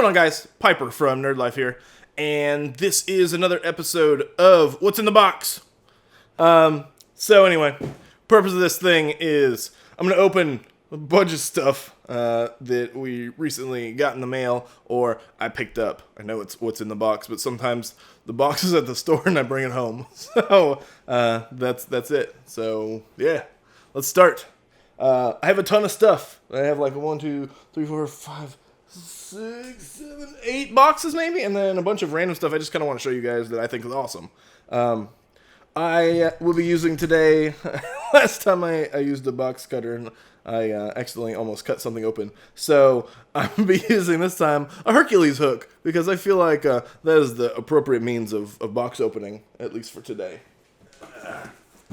on, guys? Piper from NerdLife here, and this is another episode of What's in the Box. So anyway, purpose of this thing is I'm going to open a bunch of stuff that we recently got in the mail, or I picked up. I know it's what's in the box, but sometimes the box is at the store and I bring it home. So that's it. So yeah, let's start. I have a ton of stuff. I have like 1, 2, 3, 4, 5, 6, 7, 8 boxes maybe, and then a bunch of random stuff I just kind of want to show you guys that I think is awesome. I will be using today, last time I used a box cutter and I accidentally almost cut something open. So I'm going to be using this time a Hercules hook because I feel like that is the appropriate means of box opening, at least for today.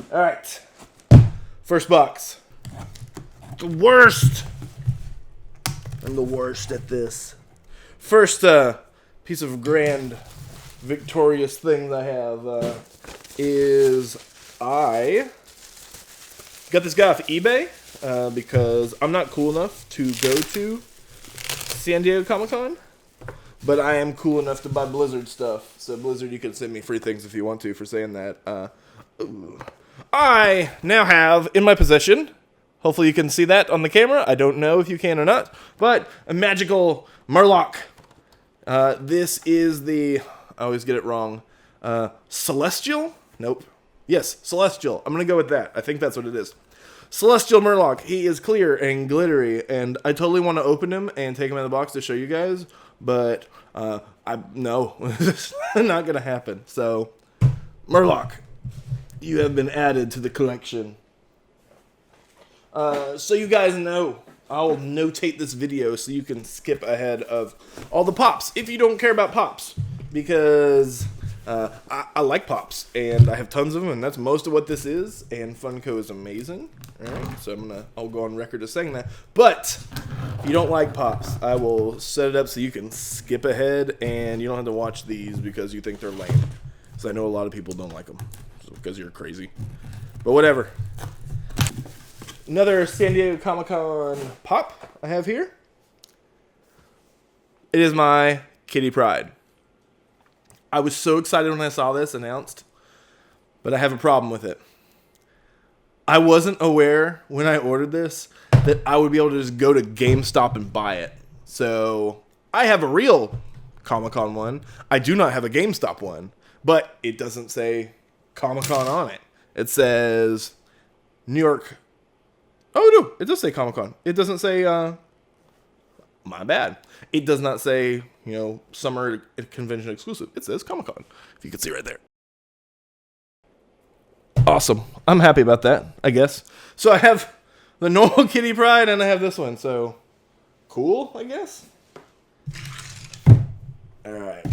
Alright, first box. The worst. I'm the worst at this. First piece of grand, victorious thing I have is I got this guy off eBay because I'm not cool enough to go to San Diego Comic-Con, but I am cool enough to buy Blizzard stuff. So Blizzard, you can send me free things if you want to for saying that. I now have in my possession, hopefully you can see that on the camera. I don't know if you can or not, but a magical Murloc. This is the, I always get it wrong, Celestial? Nope. Yes, Celestial. I'm going to go with that. I think that's what it is. Celestial Murloc. He is clear and glittery, and I totally want to open him and take him out of the box to show you guys, but no, it's not going to happen. So, Murloc, you have been added to the collection. So you guys know, I'll notate this video so you can skip ahead of all the pops if you don't care about pops, because I like pops and I have tons of them, and that's most of what this is. And Funko is amazing. All right, so I'll go on record as saying that. But if you don't like pops, I will set it up so you can skip ahead and you don't have to watch these because you think they're lame. Because I know a lot of people don't like them because you're crazy. But whatever. Another San Diego Comic-Con pop I have here. It is my Kitty Pryde. I was so excited when I saw this announced, but I have a problem with it. I wasn't aware when I ordered this that I would be able to just go to GameStop and buy it. So I have a real Comic-Con one. I do not have a GameStop one, but it doesn't say Comic-Con on it. It says New York. Oh, no, it does say Comic-Con. It doesn't say, my bad. It does not say, summer convention exclusive. It says Comic-Con, if you can see right there. Awesome. I'm happy about that, I guess. So I have the normal Kitty Pryde, and I have this one, so cool, I guess. All right.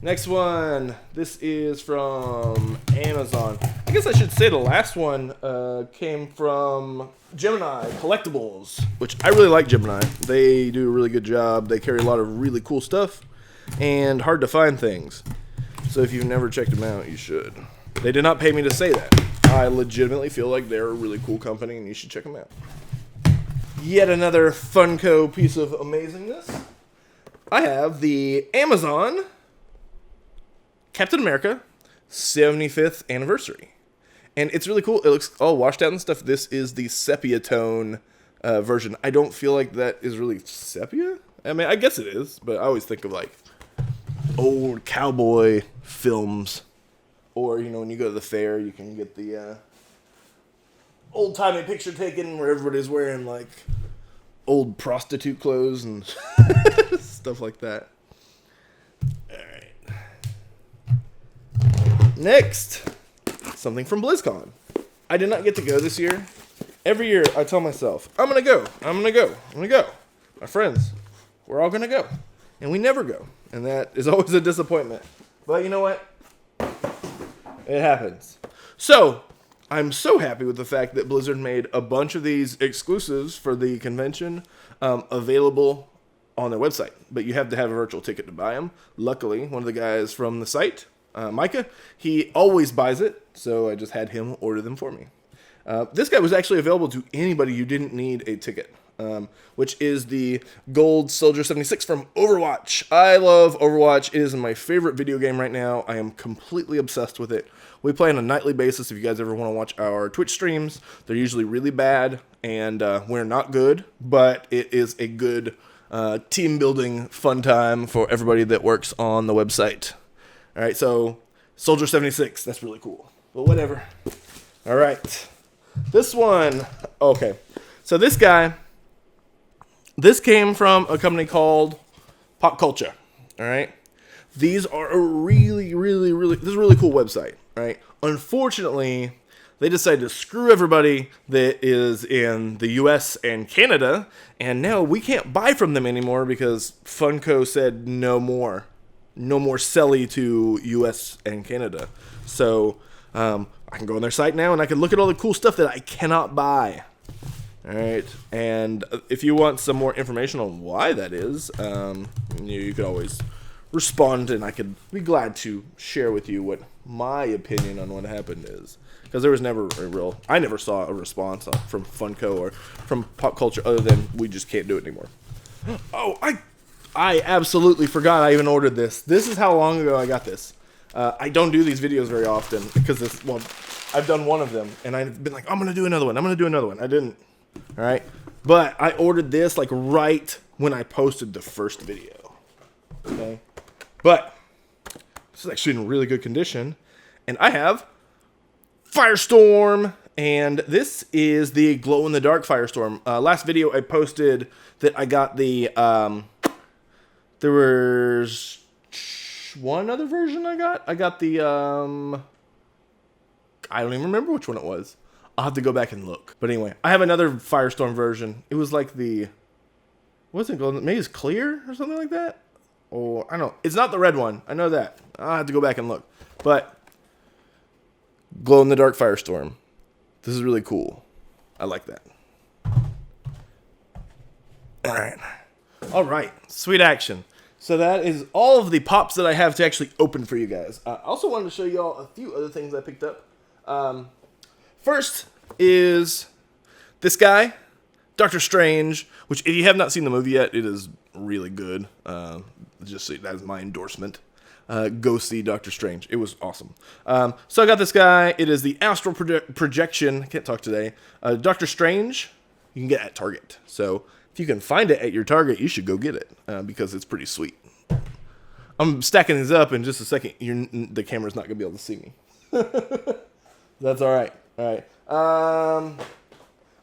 Next one. This is from Amazon. I guess I should say the last one came from Gemini Collectibles, which I really like Gemini. They do a really good job. They carry a lot of really cool stuff and hard to find things. So if you've never checked them out, you should. They did not pay me to say that. I legitimately feel like they're a really cool company and you should check them out. Yet another Funko piece of amazingness. I have the Amazon Captain America 75th anniversary. And it's really cool. It looks all washed out and stuff. This is the sepia tone version. I don't feel like that is really sepia. I mean, I guess it is, but I always think of like old cowboy films. Or, when you go to the fair, you can get the old-timey picture taken where everybody's wearing like old prostitute clothes and stuff like that. Next, something from BlizzCon. I did not get to go this year. Every year, I tell myself, I'm going to go, I'm going to go, I'm going to go. My friends, we're all going to go. And we never go. And that is always a disappointment. But you know what? It happens. So, I'm so happy with the fact that Blizzard made a bunch of these exclusives for the convention available on their website. But you have to have a virtual ticket to buy them. Luckily, one of the guys from the site, Micah, he always buys it, so I just had him order them for me. This guy was actually available to anybody who didn't need a ticket. which is the Gold Soldier 76 from Overwatch. I love Overwatch. It is my favorite video game right now. I am completely obsessed with it. We play on a nightly basis. If you guys ever want to watch our Twitch streams, they're usually really bad, and we're not good, but it is a good team building fun time for everybody that works on the website. All right, so Soldier 76, that's really cool. But whatever. All right. This one, okay. So this guy, this came from a company called Pop Culture. All right. These are a really, this is a really cool website, right? Unfortunately, they decided to screw everybody that is in the US and Canada, and now we can't buy from them anymore because Funko said no more selly to US and Canada. So I can go on their site now and I can look at all the cool stuff that I cannot buy. All right, and if you want some more information on why that is, you could always respond, and I could be glad to share with you what my opinion on what happened is. Because there was never I never saw a response from Funko or from Pop Culture other than we just can't do it anymore. Oh, I absolutely forgot I even ordered this. This is how long ago I got this. I don't do these videos very often because I've done one of them and I've been like, I'm going to do another one. I didn't. All right. But I ordered this like right when I posted the first video. Okay. But this is actually in really good condition. And I have Firestorm. And this is the glow-in-the-dark Firestorm. Last video I posted that I got the... there was one other version I got. I got the... I don't even remember which one it was. I'll have to go back and look. But anyway, I have another Firestorm version. It was like the... What's it called? Maybe it's clear or something like that? Or, I don't know. It's not the red one. I know that. I'll have to go back and look. But... glow-in-the-dark Firestorm. This is really cool. I like that. All right. Sweet action. So that is all of the pops that I have to actually open for you guys. I also wanted to show you all a few other things I picked up. First is this guy, Doctor Strange, which if you have not seen the movie yet, it is really good. Just so that is my endorsement. Go see Doctor Strange. It was awesome. So I got this guy. It is the Astral Projection. I can't talk today. Doctor Strange, you can get at Target. So if you can find it at your Target, you should go get it because it's pretty sweet. I'm stacking these up in just a second. The camera's not going to be able to see me. That's all right. All right.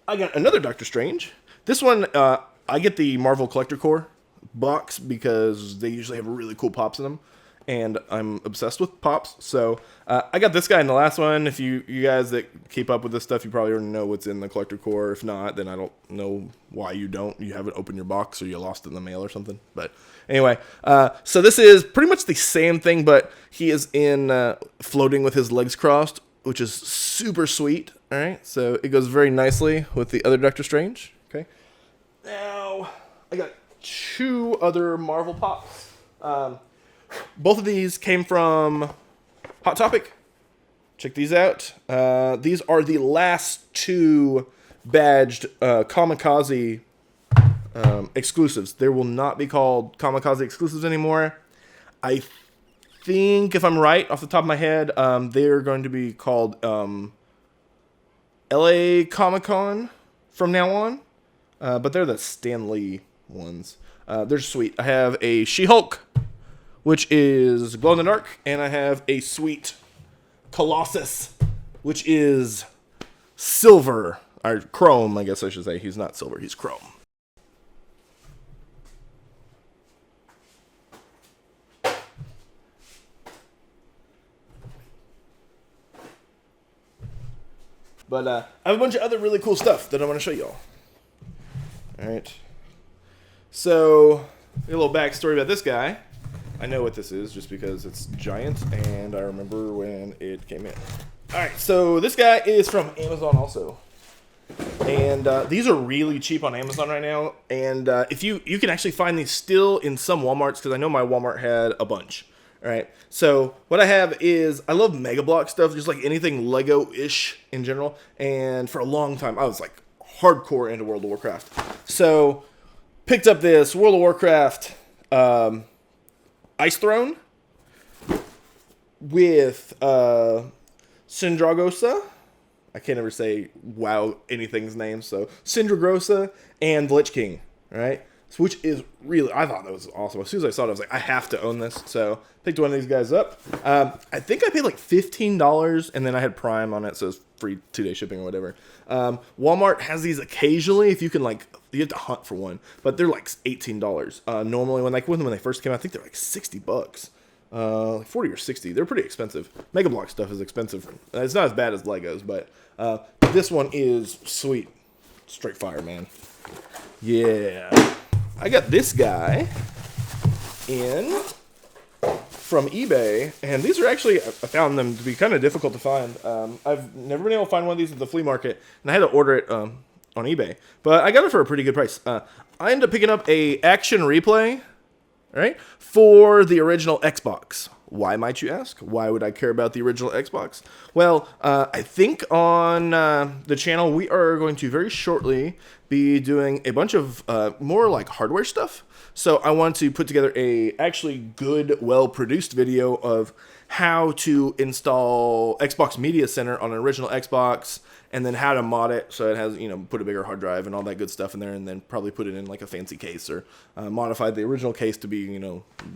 I got another Doctor Strange. This one, I get the Marvel Collector Core box because they usually have really cool pops in them. And I'm obsessed with pops. So I got this guy in the last one. If you guys that keep up with this stuff, you probably already know what's in the collector core. If not, then I don't know why you don't. You haven't opened your box or you lost it in the mail or something. But anyway, so this is pretty much the same thing, but he is in floating with his legs crossed, which is super sweet. All right, so it goes very nicely with the other Doctor Strange. Okay. Now, I got two other Marvel pops. Both of these came from Hot Topic. Check these out. These are the last two badged Kamikaze exclusives. They will not be called Kamikaze exclusives anymore. I think, if I'm right, off the top of my head, they're going to be called LA Comic-Con from now on. But they're the Stan Lee ones. They're sweet. I have a She-Hulk, which is glow in the dark, and I have a sweet Colossus, which is silver, or chrome, I guess I should say. He's not silver, he's chrome. But I have a bunch of other really cool stuff that I want to show y'all. All right. So, a little backstory about this guy. I know what this is just because it's giant, and I remember when it came in. All right, so this guy is from Amazon also. And these are really cheap on Amazon right now. And if you can actually find these still in some Walmarts, because I know my Walmart had a bunch. All right, so what I have is, I love megablocks stuff, just like anything Lego-ish in general. And for a long time, I was like hardcore into World of Warcraft. So, picked up this World of Warcraft Ice Throne with Syndragosa. I can't ever say anything's name. So, Syndragosa and the Lich King, right? Which is really, I thought that was awesome. As soon as I saw it, I was like, I have to own this. So, picked one of these guys up. I think I paid like $15, and then I had Prime on it, so it's free 2-day shipping or whatever. Walmart has these occasionally, if you can you have to hunt for one, but they're like $18. Normally, when they first came out, I think they're like $60. Like 40 or 60. They're pretty expensive. Megablocks stuff is expensive. It's not as bad as Legos, but this one is sweet. Straight fire, man. Yeah. I got this guy from eBay, and these are actually, I found them to be kind of difficult to find. I've never been able to find one of these at the flea market, and I had to order it on eBay. But I got it for a pretty good price. I ended up picking up a action replay, right, for the original Xbox. Why, might you ask? Why would I care about the original Xbox? Well, I think on the channel we are going to very shortly be doing a bunch of more like hardware stuff. So I want to put together a actually good, well-produced video of how to install Xbox Media Center on an original Xbox, and then how to mod it so it has, put a bigger hard drive and all that good stuff in there, and then probably put it in like a fancy case or modify the original case to be,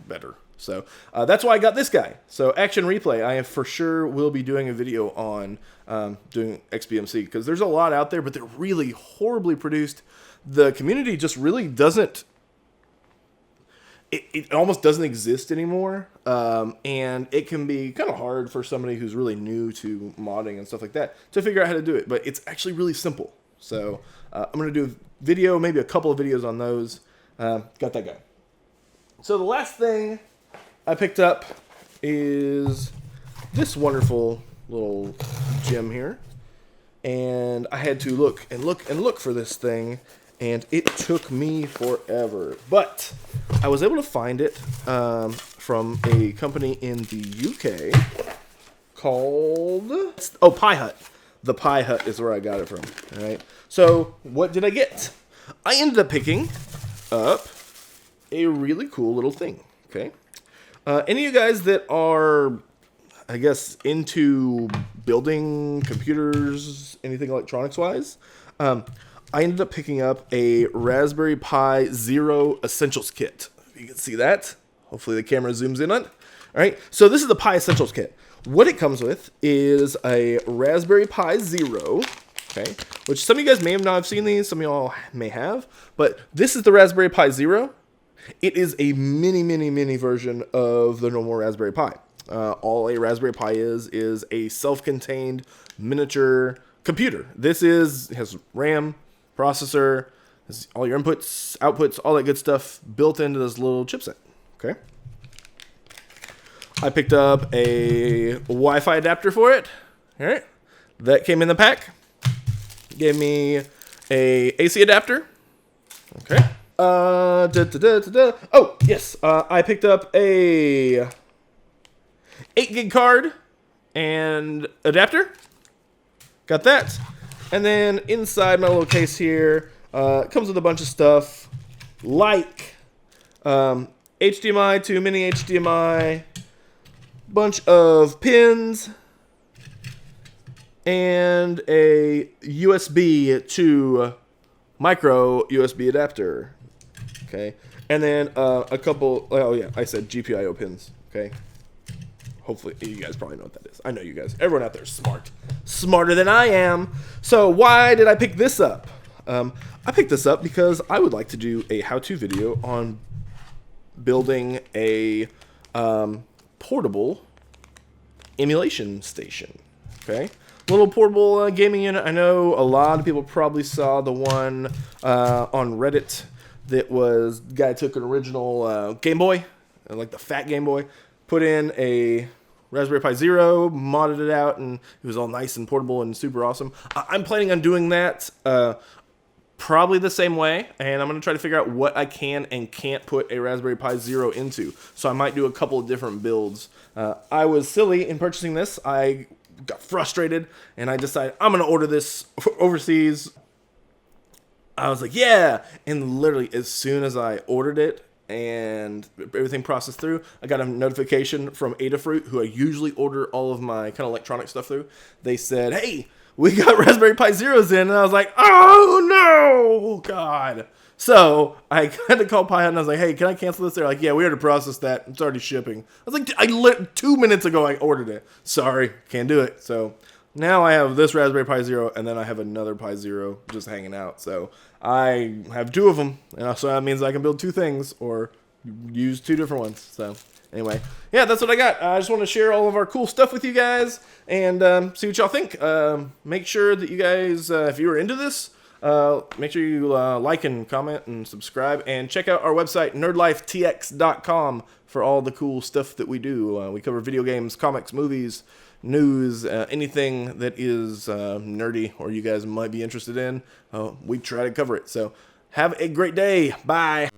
better. So that's why I got this guy. So Action Replay, I for sure will be doing a video on doing XBMC, because there's a lot out there, but they're really horribly produced. The community just really doesn't, it almost doesn't exist anymore, and it can be kind of hard for somebody who's really new to modding and stuff like that to figure out how to do it, but it's actually really simple. So I'm going to do a video, maybe a couple of videos on those. Got that guy. So the last thing I picked up is this wonderful little gem here, and I had to look and look and look for this thing, and it took me forever, but I was able to find it from a company in the UK called Pie Hut. The Pie Hut is where I got it from. All right. So what did I get? I ended up picking up a really cool little thing. Okay. Any of you guys that are, I guess, into building computers, anything electronics-wise, I ended up picking up a Raspberry Pi Zero Essentials Kit. If you can see that. Hopefully the camera zooms in on it. All right, so this is the Pi Essentials Kit. What it comes with is a Raspberry Pi Zero, okay, which some of you guys may not have seen these, some of y'all may have, but this is the Raspberry Pi Zero. It is a mini version of the normal Raspberry Pi. All a Raspberry Pi is a self-contained miniature computer. This has RAM, processor, has all your inputs, outputs, all that good stuff built into this little chipset. Okay. I picked up a Wi-Fi adapter for it. All right. That came in the pack. Gave me a AC adapter. Okay. Oh, yes. I picked up a 8 gig card and adapter. Got that. And then inside my little case here, it comes with a bunch of stuff like HDMI to mini HDMI, bunch of pins, and a USB to micro USB adapter. Okay. And then a couple, I said GPIO pins. Okay. Hopefully, you guys probably know what that is. I know you guys. Everyone out there is smart. Smarter than I am. So why did I pick this up? I picked this up because I would like to do a how-to video on building a portable emulation station. Okay? Little portable gaming unit. I know a lot of people probably saw the one on Reddit that was, guy took an original Game Boy, like the fat Game Boy, put in a Raspberry Pi Zero, modded it out, and it was all nice and portable and super awesome. I'm planning on doing that probably the same way, and I'm going to try to figure out what I can and can't put a Raspberry Pi Zero into. So I might do a couple of different builds. I was silly in purchasing this. I got frustrated, and I decided I'm going to order this overseas. I was like, yeah. And literally, as soon as I ordered it and everything processed through, I got a notification from Adafruit, who I usually order all of my kind of electronic stuff through. They said, hey, we got Raspberry Pi Zeros in. And I was like, oh, no, God. So I had to call Pi Hut and I was like, hey, can I cancel this? They're like, yeah, we already processed that. It's already shipping. I was like, 2 minutes ago I ordered it. Sorry, can't do it. So now I have this Raspberry Pi Zero, and then I have another Pi Zero just hanging out. So I have 2 of them, and so that means I can build 2 things or use 2 different ones. So anyway, yeah, that's what I got. I just want to share all of our cool stuff with you guys and see what y'all think. Make sure that you guys, if you are into this, make sure you like and comment and subscribe, and check out our website, nerdlifetx.com, for all the cool stuff that we do. We cover video games, comics, movies, news, anything that is nerdy or you guys might be interested in. We try to cover it. So have a great day. Bye.